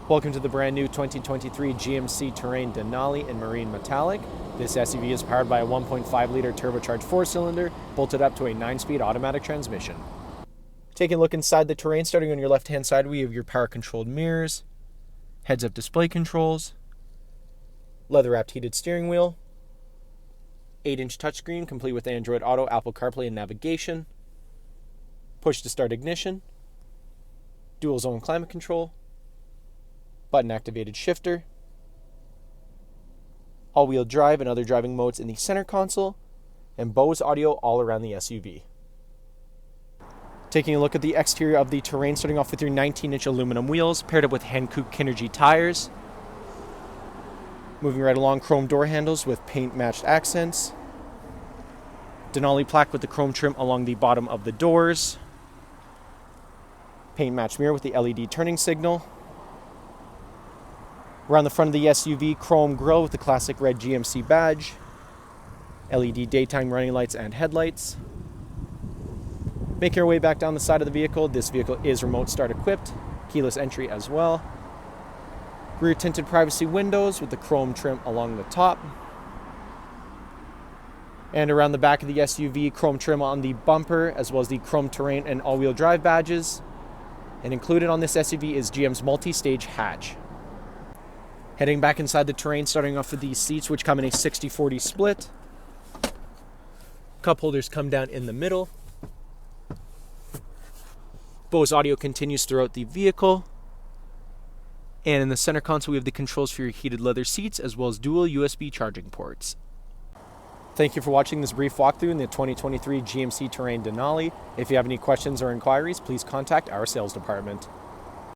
Welcome to the brand new 2023 GMC Terrain Denali in marine metallic. This SUV is powered by a 1.5-liter turbocharged 4-cylinder, bolted up to a 9-speed automatic transmission. Taking a look inside the Terrain, starting on your left-hand side, we have your power-controlled mirrors, heads-up display controls, leather-wrapped heated steering wheel, 8-inch touchscreen complete with Android Auto, Apple CarPlay, and navigation, push-to-start ignition, dual-zone climate control, button-activated shifter, all-wheel drive and other driving modes in the center console, and Bose audio all around the SUV. Taking a look at the exterior of the Terrain, starting off with your 19-inch aluminum wheels, paired up with Hankook Kinergy tires. Moving right along, chrome door handles with paint-matched accents. Denali plaque with the chrome trim along the bottom of the doors. Paint-matched mirror with the LED turning signal. Around the front of the SUV, chrome grille with the classic red GMC badge, LED daytime running lights and headlights. Making our way back down the side of the vehicle, this vehicle is remote start equipped, keyless entry as well. Rear tinted privacy windows with the chrome trim along the top. And around the back of the SUV, chrome trim on the bumper, as well as the chrome Terrain and all-wheel drive badges. And included on this SUV is GM's multi-stage hatch. Heading back inside the Terrain, starting off with these seats, which come in a 60-40 split. Cup holders come down in the middle. Bose audio continues throughout the vehicle. And in the center console, we have the controls for your heated leather seats, as well as dual USB charging ports. Thank you for watching this brief walkthrough in the 2023 GMC Terrain Denali. If you have any questions or inquiries, please contact our sales department.